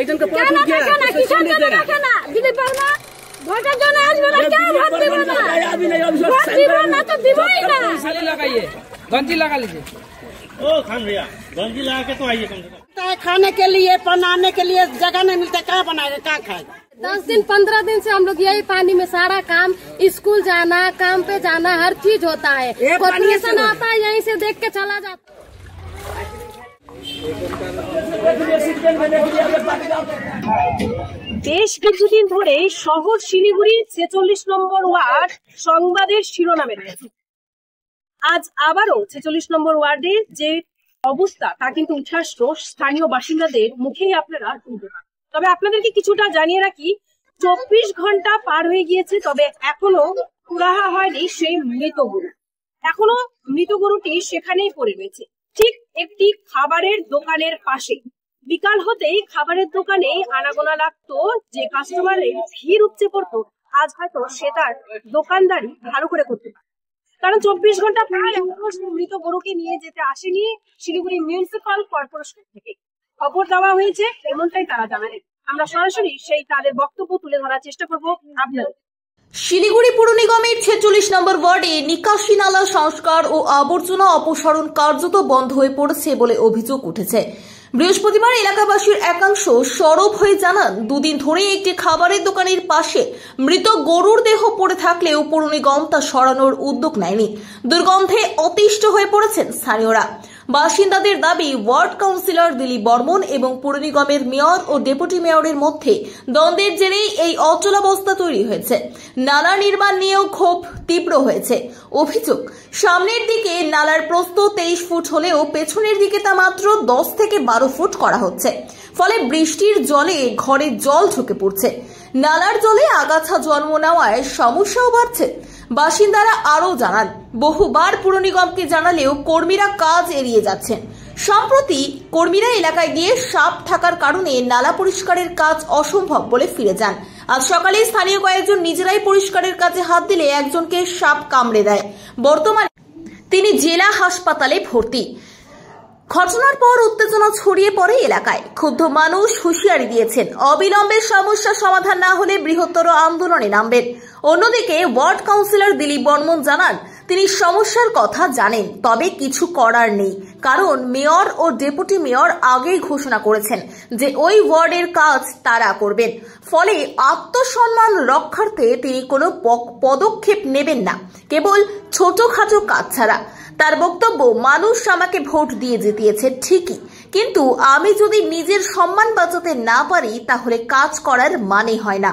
একজনকে ভোট দিবে না কিসের জন্য দেখে না দিদি পাও না ভোটের জন্য আসবে না কেউ ভোট দিবে না ভোট দিবে না তো দিবই না साड़ी लगाइए गंजी लगा लीजिए ओ खान भैया गंजी लगा के तो आइए कम से कम खाने के लिए बनाने के लिए जगह नहीं मिलता कहाँ बनाएगा कहाँ खाएगा 10 दिन 15 दिन से हम लोग यही पानी में सारा काम स्कूल जाना काम पे जाना हर चीज होता है कॉर्पोरेशन आता है यहीं से देख के चला जाता বেশ কিছুদিন ধরে শহর শিলিগুড়ির 46 নম্বর ওয়ার্ড সংবাদের শিরোনামে রয়েছে। আজ আবারও 46 নম্বর ওয়ার্ডের যে অবস্থা তা কিন্তু উঠে আসলো স্থানীয় বাসিন্দাদের মুখেই আপনারা শুনতে পান। তবে আপনাদেরকে কিছুটা জানিয়ে রাখি, 24 ঘন্টা পার হয়ে গিয়েছে, তবে এখনো সুরাহা হয়নি সেই মৃত গরু। এখনো মৃত গরুটি সেখানেই পড়ে রয়েছে, ঠিক একটি খাবারের দোকানের পাশে। বিকাল হতেই খাবারের দোকানে আনাগোনা লাগতো, যে কাস্টমারের ভিড় উপচে পড়তো, আজ হয়তো সে তার দোকানদারি ভালো করে করতে পারে, কারণ 24 ঘন্টা প্রায় মৃত গরুকে নিয়ে যেতে আসেনি শিলিগুড়ি মিউনিসিপাল কর্পোরেশন থেকে। খবর দেওয়া হয়েছে এমনটাই তারা জানালেন। আমরা সরাসরি সেই তাদের বক্তব্য তুলে ধরার চেষ্টা করবো আপনাদের। শিলিগুড়ি পুর নিগমের 46 নম্বর ওয়ার্ডে নিকাশি নালা সংস্কার ও আবর্জনা অপসারণ কার্যত বন্ধ হয়ে পড়েছে বলে অভিযোগ উঠেছে। বৃহস্পতিবার এলাকাবাসীর একাংশ সরব হয়ে জানান, দুদিন ধরে একটি খাবারের দোকানের পাশে মৃত গরুর দেহ পড়ে থাকলেও পুর নিগম তা সরানোর উদ্যোগ নেয়নি। দুর্গন্ধে অতিষ্ঠ হয়ে পড়েছেন স্থানীয়রা। বাসিন্দাদের দাবি, ওয়ার্ড কাউন্সিলর দিলীপ বর্মন এবং পুর নিগমের মেয়র ও ডেপুটি মেয়রের মধ্যে দ্বন্দ্বের জেরেই এই অচলাবস্থা তৈরি হয়েছে। নালা নির্মাণ নিয়েও ক্ষোভ তীব্র হয়েছে। অভিযোগ, সামনের দিকে নালার প্রস্থ 23 ফুট হলেও পেছনের দিকে তা মাত্র 10 থেকে 12 ফুট করা হচ্ছে, ফলে বৃষ্টির জলে ঘরে জল ঢুকে পড়ছে। নালার জলে আগাছা জন্ম নেওয়ায় সমস্যাও বাড়ছে। বাসিন্দারা আরও জানান, বহুবার পুর নিগমকে জানালেও কর্মীরা কাজ এড়িয়ে যাচ্ছেন। সম্প্রতি কর্মীরা এলাকায় গিয়ে সাপ থাকার কারণে নালা পরিষ্কারের কাজ অসম্ভব বলে ফিরে যান। আজ সকালে স্থানীয় কয়েকজন নিজেরাই পরিষ্কারের কাজে হাত দিলে একজনকে সাপ কামড়ে দেয়। বর্তমানে তিনি জেলা হাসপাতালে ভর্তি। ঘটনার পর উত্তেজনা ছড়িয়ে পড়ে এলাকায়। ক্ষুব্ধ মানুষ হুঁশিয়ারি দিয়েছেন, অবিলম্বে সমস্যা সমাধান না হলে বৃহত্তর আন্দোলনে নামবেন। অন্যদিকে ওয়ার্ড কাউন্সিলর দিলীপ বর্মন জানান, তিনি সমস্যার কথা জানেন, তবে কিছু করার নেই, কারণ মেয়র ও ডেপুটি মেয়র আগেই ঘোষণা করেছেন যে ওই ওয়ার্ডের কাজ তারা করবেন। ফলে আত্মসম্মান রক্ষার্থে তিনি কোনো পদক্ষেপ নেবেন না, কেবল ছোটখাটো কাজ ছাড়া। তার বক্তব্য, মানুষ আমাকে ভোট দিয়ে জিতিয়েছে ঠিকই, কিন্তু আমি যদি নিজের সম্মান বাঁচাতে না পারি তাহলে কাজ করার মানে হয় না।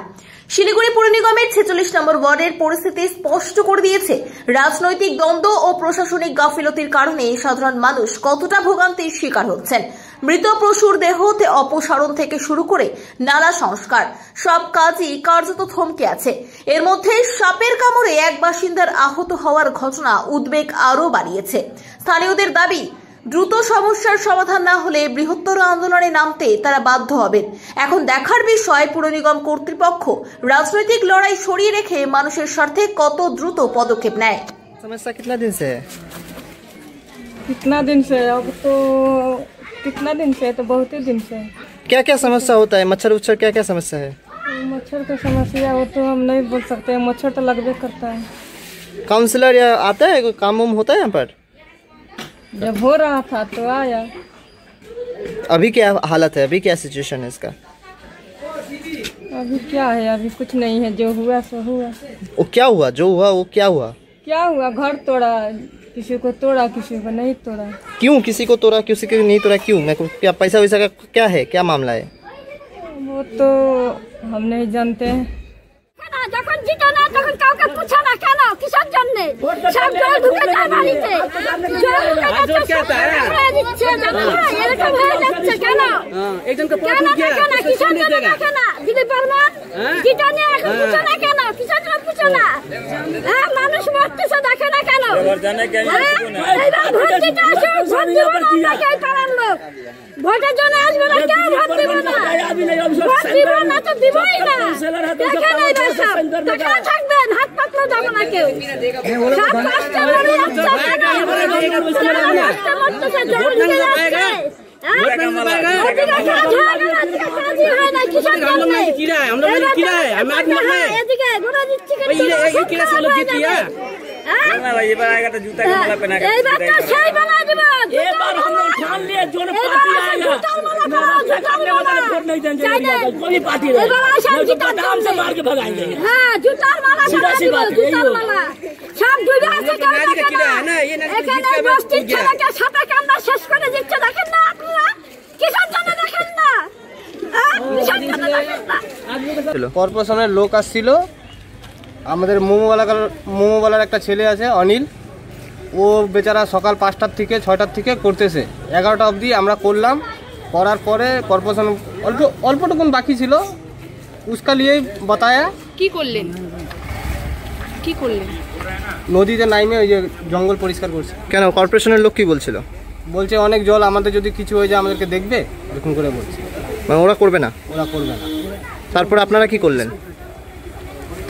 শিলিগুড়ি পুর নিগমের 46 নম্বর ওয়ার্ডের পরিস্থিতি স্পষ্ট করে দিয়েছে। রাজনৈতিক দ্বন্দ্ব ও প্রশাসনিক গাফিলতির কারণে সাধারণ মানুষ কতটা ভোগান্তির শিকার হচ্ছেন। মৃত পশুর দেহ অপসারণ থেকে শুরু করে নালা সংস্কার সব কাজই কার্যত থমকে আছে। এর মধ্যে সাপের কামড়ে এক বাসিন্দার আহত হওয়ার ঘটনা উদ্বেগ আরও বাড়িয়েছে। স্থানীয়দের দাবি, দ্রুত সমস্যার সমাধান না হলে বৃহত্তর আন্দোলনে নামতে তারা বাধ্য হবেন। এখন দেখার বিষয় পুর নিগম কর্তৃপক্ষ রাজনৈতিক লড়াই সরিয়ে রেখে মানুষের স্বার্থে কত দ্রুত পদক্ষেপ নেয়। समस्या कितना दिन से है? कितना दिन से? अब तो कितना दिन से? तो बहुत ही दिन से। क्या क्या समस्या होता है? मच्छर उच्छर क्या क्या समस्या है? मच्छर का समस्या वो तो हम नहीं बोल सकते, मच्छर तो लगबे करता है। काउंसलर या आता है, कोई काम वाम होता है यहाँ पर? जब हो रहा था तो आया। अभी क्या हालत है, अभी क्या सिचुएशन है इसका? अभी क्या है? अभी कुछ नहीं है, जो हुआ सो हुआ। वो क्या हुआ? जो हुआ वो क्या हुआ? क्या हुआ? घर तोड़ा, किसी को तोड़ा किसी को नहीं तोड़ा। क्यों किसी को तोड़ा किसी को नहीं तोड़ा? क्यों? मैं क्या पैसा वैसा का क्या है, क्या मामला है? वो तो हम नहीं जानते हैं। যখন জিতে না তখন কাউকে পুছে না কেন, কিসের জন্য? সব জল ঢুকে যায় বাড়িতে, জল ঢুকে যাচ্ছে, এরকম হয়ে যাচ্ছে কেন? একজনকে ভোট দিবে না কিসের জন্য দেখে না দিদি পাও না জিতে না এখন পুছে না কেন, কিসের জন্য পুছে না? হ্যাঁ, মানুষ মরতেছে দেখে না কেন? এইবার ভোট দিতে আসো, ভোট দিব না আমাকে পাড়ার লোক, ভোটের জন্য আসবে না কেউ, ভোট দিব না, ভোট দিব না তো দিবই না। দেখে নাই সব দেখে থাকবেন, হাত পাতলে যাবো না কেউ। সব কষ্ট মরে যাচ্ছে, কষ্ট মরতেছে, জল ঢুকে যাচ্ছে। আমরা বলি কি রে আমি আজ মানে এদিকে গোড়া দিচ্ছি এই কি রে লোক জিতিয়া না ভাই এবার আগাটা জুতা কে মালা পहना के এইবার তো সেই বানা দিব এবার हम ठान लिए जो पार्टी आएगा सामने वाला वोट नहीं देंगे कोई पार्टी नहीं এবার সব জুতা दाम से मार के भगाएंगे হ্যাঁ জুতার মালা सीधा सी बात है জুতার মালা সব ডুবে আছে এখানে বস্তির ছেলেকে সাপে কামড়া শেষ করে দিচ্ছে দেখেন না আপনারা কিসের জন্য দেখেন না কিসের জন্য দেখেন না কর্পোরেশনের লোক আসছিল আমাদের মোমোওয়ালার একটা ছেলে আছে অনিল, ও বেচারা সকাল 5টার থেকে 6টার থেকে করতেছে, 11টা অবধি আমরা করলাম। করার পরে কর্পোরেশন অল্পটুকুন বাকি ছিল, উসকা লিয়ে বাতায়া কি করলেন নদীতে নাইমে ওই যে জঙ্গল পরিষ্কার করছে। কেন কর্পোরেশনের লোক কি বলছিল? বলছে অনেক জল, আমাদের যদি কিছু হয়ে যায় আমাদেরকে দেখবে, এরকম করে বলছে। মানে ওরা করবে না? ওরা করবে না। তারপরে আপনারা কি করলেন?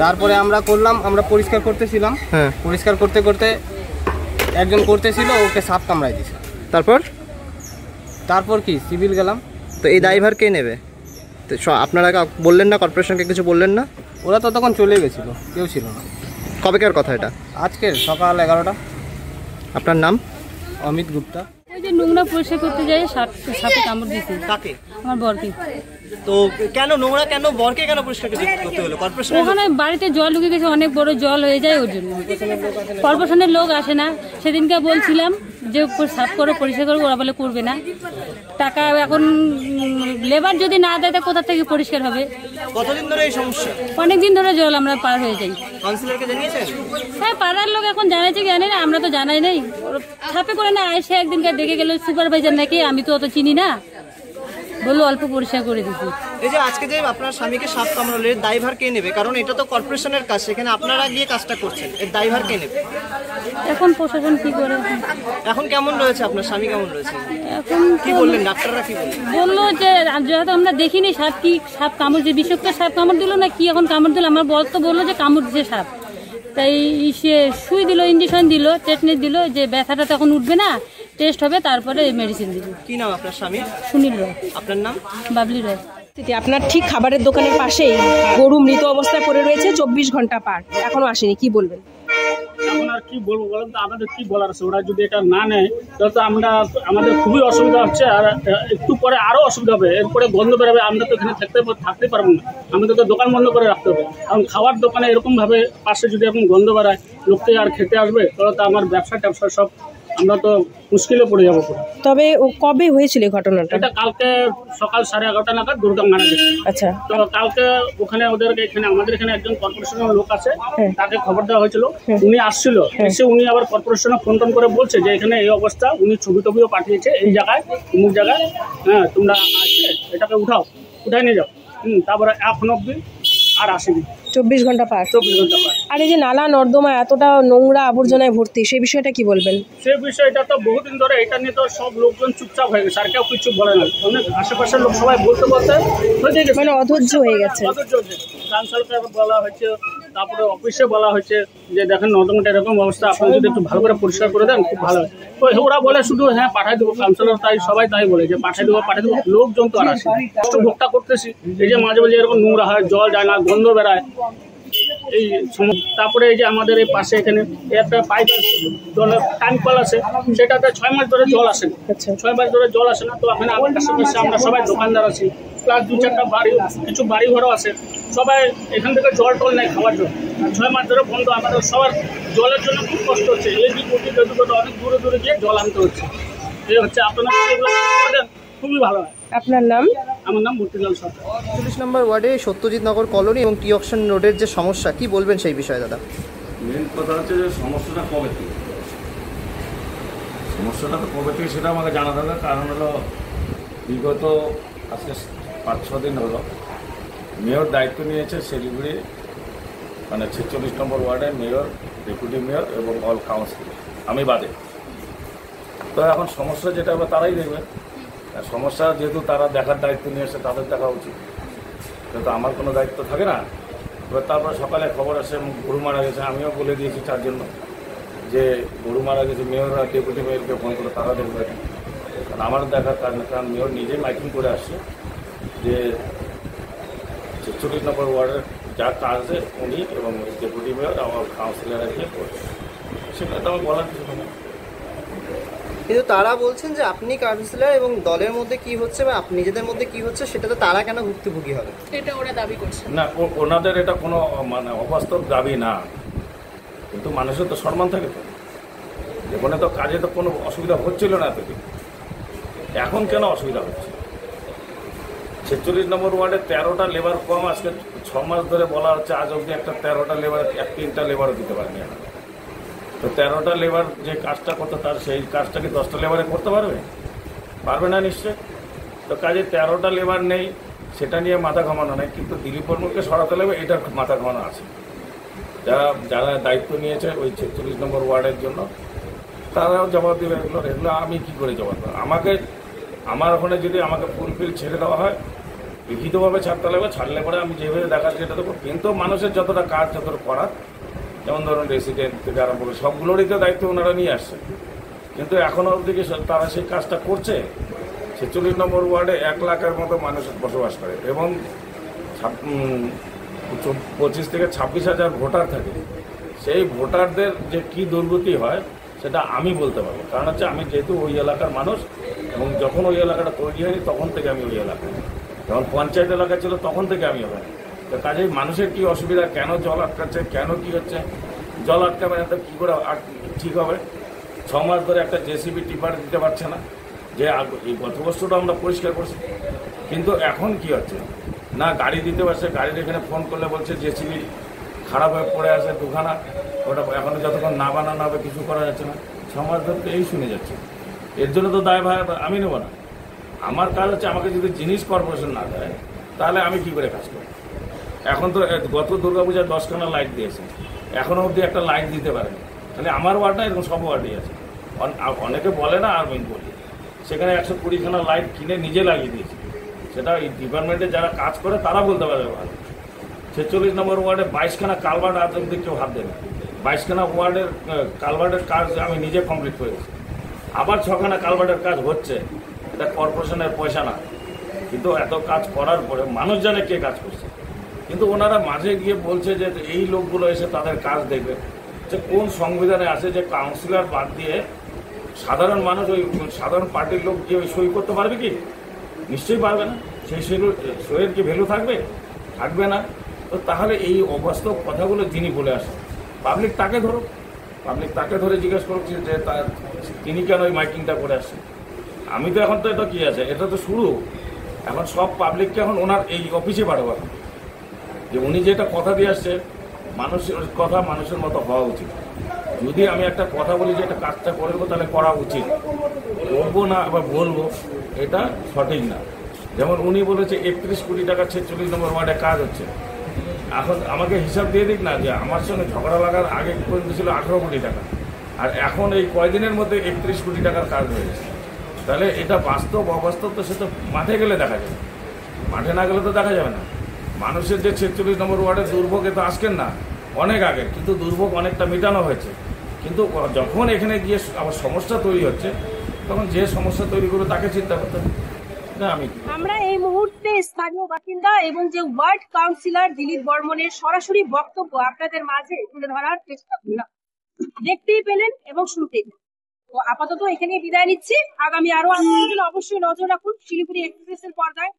তারপরে আমরা করলাম, আমরা পরিষ্কার করতেছিলাম। হ্যাঁ, পরিষ্কার করতে করতে একজন করতেছিল, ওকে সাপ কামড়াই দিয়েছে। তারপর কি সিভিল গেলাম। তো এই ড্রাইভার কে নেবে? তো আপনারা বললেন না, কর্পোরেশনকে কিছু বললেন না? ওরা তো তখন চলে গেছিল, কেউ ছিল না। কবেকার কথা এটা? আজকের সকাল 11টা। আপনার নাম? অমিত গুপ্তা। ওই যে নোংরা পরিষ্কার করতে যাই সাপে কামড় দিয়েছে। কাকে? আমার বরকে। তো কেন নোংরা, কেন বরকে কেন পরিষ্কার করতে হলো? কর্পোরেশন ওখানে বাড়িতে জল ঢুকে গেছে, অনেক বড় জল হয়ে যায়, ওর জন্য কর্পোরেশনের লোক আসে না। সেদিনকে বলছিলাম যে সাফ করো, পরিষ্কার করো, ওরা বলে করবে না। টাকা এখন লেবার যদি না দেয় তা কোথা থেকে পরিষ্কার হবে? কতদিন ধরে এই সমস্যা? অনেকদিন ধরে জল আমরা পার হয়ে যাই। কাউন্সিলরকে জানিয়েছেন? হ্যাঁ, পাড়ার লোক এখন জানাইছে কি জানি না, আমরা তো জানাই নাই। ছাপে করে না এসে একদিনকার দেখে গেল সুপারভাইজার নাকি, আমি তো অত চিনি না, বললো অল্প পরিষ্কার করে দিচ্ছি। এই যে আজকে যে আপনার স্বামীকে সাপ কামড়ালে ড্রাইভার কে নেবে? কারণ এটা তো কর্পোরেশনের কাজ, সেখানে আপনারা গিয়ে কাজটা করছেন, এর ড্রাইভার কে নেবে? এখন প্রশাসন কি করে? এখন কেমন রয়েছে আপনার স্বামী, কেমন রয়েছে? এখন কি বললেন ডাক্তাররা, কি বললেন? বললো যে যেহেতু আমরা দেখিনি সাপ কামড়, যে বিষাক্ত সাপ কামড় দিল না কি এখন কামড় দিল, আমার বল তো বললো যে কামড় দিচ্ছে সাপ। তাই সে সুই দিল, ইঞ্জেকশন দিল, টেটনেস দিল, যে ব্যথাটা তখন উঠবে না, টেস্ট হবে, তারপরে মেডিসিন দিল। কি নাম আপনার স্বামী? সুনীল রায়। আপনার নাম? বাবলি রায়। আপনার ঠিক খাবারের দোকানের পাশেই গরু মৃত অবস্থায় পড়ে রয়েছে, 24 ঘন্টা পার, এখনো আসেনি, কি বলবেন? এখন আর কি বলবো বলেন তো, আমাদের কি বলার আছে? ওরা যদি এটা না নেয় তাহলে তো আমাদের খুবই অসুবিধা হচ্ছে, আর একটু পরে আরো অসুবিধা হবে। এরপরে গন্ধ বেরোবে, আমরা তো এখানে থাকতে পারবো না, আমাদের তো দোকান বন্ধ করে রাখতে হবে। কারণ খাওয়ার দোকানে এরকম ভাবে পাশে যদি এরকম গন্ধ বেরোয়, লোককে আর খেতে আসবে, তাহলে তো আমার ব্যবসা ট্যাবসা সব আমরা তো মুশকিলে পড়ে যাবো। তবে ও কবে হয়েছিল ঘটনাটা? এটা কালকে সকাল 11:30 নাগাদ দুর্গা মারা গেছে। আচ্ছা, তো কালকে ওখানে আমাদের এখানে একজন কর্পোরেশনের লোক আছে, তাকে খবর দেওয়া হয়েছিল, উনি আসছিল, এসে উনি আবার কর্পোরেশনে ফোন করে বলছে যে এখানে এই অবস্থা, উনি ছবি টবিও পাঠিয়েছে, এই জায়গায় অমুক জায়গায়, হ্যাঁ তোমরা আসছে, এটাকে উঠাই নিয়ে যাও। তারপরে এখন অব্দি আর আসেনি, 24 ঘন্টা পার। 24 ঘন্টা পার। আর এই যে নালা নর্দমা এতটা নোংরা আবর্জনায় ভর্তি, সেই বিষয়টা কি বলবেন? সেই বিষয়টা তো বহুদিন ধরে এটা নিয়ে তো সব লোকজন চুপচাপ হয়ে গেছে, আর কেউ কিছু বলে না। অনেক আশেপাশের লোক সবাই বলতে মানে অধৈর্য হয়ে গেছে। কাউন্সিলরকে বলা হয়েছে, তারপরে অফিসে বলা হয়েছে যে দেখেন নর্দমাটা এরকম অবস্থা, আপনি যদি একটু ভালো করে পরিষ্কার করে দেন খুব ভালো হয়। তো ওরা বলে শুধু হ্যাঁ পাঠাই দেবো, কাউন্সিলর সবাই তাই বলে যে পাঠাই দেবো। লোকজন তো আর আসে, একটু ভোগটা করতেছি। এই যে মাঝে মাঝে এরকম নোংরা হয়, জল যায় না, গন্ধ বেড়ায় এই। তারপরে এই যে আমাদের এই পাশে এখানে একটা পাইপ জলের টাইম কল আছে, সেটাতে 6 মাস ধরে জল আসে না। 6 মাস ধরে জল আসে না। তো এখানে আমার কাছে আমরা সবাই দোকানদার আছি, প্লাস 2-4টা কিছু বাড়ি ঘরও আছে, সবাই এখান থেকে জল টল নেই খাওয়ার জন্য। 6 মাস ধরে বন্ধ। আমাদের সবার জলের জন্য খুব কষ্ট হচ্ছে, অনেক দূরে দূরে গিয়ে জল আনতে হচ্ছে। এই হচ্ছে আপনারা খুবই ভালো হয়। আপনার নাম? আমার নাম মূর্তিলাল সরকার। 40 নম্বর ওয়ার্ডে সত্যজিৎ নগর কলোনি এবং টি অকশন রোডের যে সমস্যা, কি বলবেন সেই বিষয়ে দাদা? মেন কথা হচ্ছে যে সমস্যাটা কবে থেকে সেটা আমাকে জানা দরকার। কারণ হলো বিগত আজকে 5-6 দিন হলো মেয়র দায়িত্ব নিয়েছে শিলিগুড়ি, মানে 46 নম্বর ওয়ার্ডে মেয়র, ডেপুটি মেয়র এবং অল কাউন্সিল, আমি বাদে। তো এখন সমস্যা যেটা হবে তারাই দেখবে। সমস্যা যেহেতু তারা দেখার দায়িত্ব নিয়েছে, তাদের দেখা উচিত, কিন্তু আমার কোনো দায়িত্ব থাকে না। এবার তারপরে সকালে খবর আসে গরু মারা গেছে, আমিও বলে দিয়েছি 4 জন্য যে গরু মারা গেছে, মেয়ররা ডেপুটি মেয়রকে ফোন করে তারা দেখবে। কারণ আমার দেখার কারণ মেয়র নিজেই মাইকিং করে আসছে যে 46 নম্বর ওয়ার্ডের যা কাজে উনি এবং ডেপুটি মেয়র আমার কাউন্সিলররা গিয়ে করছে, সেটা তো আমার বলার কিছু না। কিন্তু তারা বলছেন যে আপনি কাউন্সিলর এবং দলের মধ্যে কি হচ্ছে বা নিজেদের মধ্যে কি হচ্ছে সেটা তো তারা কেন ভুক্তভোগী হবে, এটা ওরা দাবি করছে না। ওনাদের এটা কোনো মানে অবাস্তব দাবি না, কিন্তু মানুষের তো সম্মান থাকে তো। যেখানে তো কাজে তো কোনো অসুবিধা হচ্ছিল না এতদিন, এখন কেন অসুবিধা হচ্ছে? 46 নম্বর ওয়ার্ডে 13টা লেবার কম, আজকে 6 মাস ধরে বলা হচ্ছে আজ অবধি একটা 13টা লেবার 3টা লেবারও দিতে পারেনি এখন। তো 13টা লেবার যে কাজটা করতো তার সেই কাজটা কি 10টা লেবারে করতে পারবে না নিশ্চয়। তো কাজে 13টা লেবার নেই, সেটা নিয়ে মাথা ঘামানো নেই, কিন্তু দিলীপ বর্মনকে সরাতে লাগবে এটার মাথা ঘামানো আছে। যারা দায়িত্ব নিয়েছে ওই 46 নম্বর ওয়ার্ডের জন্য তারাও জবাব দেবে। এগুলো আমি কি করে জবাব দেবো? আমার ওখানে যদি আমাকে ফুলফিল ছেড়ে দেওয়া হয়, লিখিতভাবে ছাড়তে লাগবে, ছাড়লে পরে আমি যেভাবে দেখাচ্ছি সেটা দেবো। কিন্তু মানুষের যতটা কাজ যতটা করার, যেমন ধরুন রেসিডেন্ট থেকে আরম্ভ করে সবগুলোরই তো দায়িত্ব ওনারা নিয়ে আসছে, কিন্তু এখনও অবধি তারা সেই কাজটা করছে। 46 নম্বর ওয়ার্ডে 1 লাখের মতো মানুষ বসবাস করে এবং 25 থেকে 26 হাজার ভোটার থাকে। সেই ভোটারদের যে কি দুর্গতি হয় সেটা আমি বলতে পারবো, কারণ হচ্ছে আমি যেহেতু ওই এলাকার মানুষ এবং যখন ওই এলাকাটা তৈরি হয়নি তখন থেকে আমি ওই এলাকায়, যখন পঞ্চায়েত এলাকা ছিল তখন থেকে আমি ওখানে। তো কাজেই মানুষের কি অসুবিধা, কেন জল আটকাচ্ছে, কেন কি হচ্ছে, জল আটকাবে না তো কী করে ঠিক হবে? 6 মাস ধরে একটা জেসিবি টিপার দিতে পারছে না, যে এই গত বছরটা আমরা পরিষ্কার করছি, কিন্তু এখন কি হচ্ছে না গাড়ি দিতে পারছে। গাড়ির এখানে ফোন করলে বলছে জেসিবি খারাপ হয়ে পড়ে আছে দুখানা, ওটা এখনও যতক্ষণ না বানানো হবে কিছু করা যাচ্ছে না। 6 মাস ধরে তো এই শুনে যাচ্ছে, এর জন্য তো দায় ভাই আমি নেব না। আমার কাজ হচ্ছে আমাকে যদি জিনিস কর্পোরেশন না দেয় তাহলে আমি কি করে কাজ করি? এখন তো গত দুর্গাপূজায় 10খানা লাইট দিয়েছে, এখনও অবধি একটা লাইট দিতে পারেনি। তাহলে আমার ওয়ার্ড না, এরকম সব ওয়ার্ডেই আছে। অনেকে বলে না, আর আমি বলি, সেখানে 120খানা লাইট কিনে নিজে লাগিয়ে দিয়েছি। সেটা এই ডিপার্টমেন্টে যারা কাজ করে তারা বলতে পারবে ভালো। 46 নম্বর ওয়ার্ডে 22খানা কালভার্ট আজ অবধি কেউ হাত দেবে। 22খানা ওয়ার্ডের কালভার্টের কাজ আমি নিজে কমপ্লিট করেছি। আবার 6খানা কালভার্টের কাজ হচ্ছে, এটা কর্পোরেশনের পয়সা না, কিন্তু এত কাজ করার পরে মানুষ জানে কে কাজ করছে। কিন্তু ওনারা মাঝে গিয়ে বলছে যে এই লোকগুলো এসে তাদের কাজ দেখবে। যে কোন সংবিধানে আছে যে কাউন্সিলর বাদ দিয়ে সাধারণ মানুষ, ওই সাধারণ পার্টির লোক গিয়ে ওই সই করতে পারবে কি? নিশ্চয়ই পারবে না। সেই সইয়ের কি ভ্যালু থাকবে না। তো তাহলে এই অবাস্তব কথাগুলো যিনি বলে আসেন, পাবলিক তাকে ধরে জিজ্ঞেস করছি যে তিনি কেন ওই মাইকিংটা করে আসছেন। আমি তো এখন তো এটা কি আছে, এটা তো শুরু। এখন সব পাবলিককে এখন ওনার এই অফিসে পাঠাবো, যে উনি যেটা কথা দিয়ে আসছে মানুষের কথা মানুষের মতো হওয়া উচিত। যদি আমি একটা কথা বলি যে এটা কাজটা করে দেবো তাহলে করা উচিত, বলবো না আবার বলবো, এটা সঠিক না। যেমন উনি বলেছে 31 কোটি টাকা 46 নম্বর ওয়ার্ডে কাজ হচ্ছে। এখন আমাকে হিসাব দিয়ে দিক না যে আমার সঙ্গে ঝগড়া লাগার আগে পর্যন্ত ছিল 18 কোটি টাকা, আর এখন এই কয়দিনের মধ্যে 31 কোটি টাকার কাজ হয়েছে। তাহলে এটা বাস্তব অবাস্তব তো সে তো মাঠে গেলে দেখা যাবে, মাঠে না গেলে তো দেখা যাবে না। মানুষের যে 46 নম্বর ওয়ার্ডের দুর্ভোগে তো আসছেন না অনেক আগে, কিন্তু দুর্ভোগ অনেকটা মেটানো হয়েছে। কিন্তু যখন এখানে গিয়ে আবার সমস্যা তৈরি হচ্ছে তখন যে সমস্যা তৈরি করে তাকে চিন্তা করতে হবে। আমরা এই মুহূর্তে স্থানীয় বাসিন্দা এবং যে ওয়ার্ড কাউন্সিলর দিলীপ বর্মনের সরাসরি বক্তব্য আপনাদের মাঝে তুলে ধরার চেষ্টা করলাম। দেখতেই পেলেন এবং শুনতেই পেলেন। তো আপাতত এখানে বিদায় নিচ্ছি। আগামী আরো আন্দোলনের অবশ্যই নজর রাখুন শিলিগুড়ি এক্সপ্রেসের পর্দায়।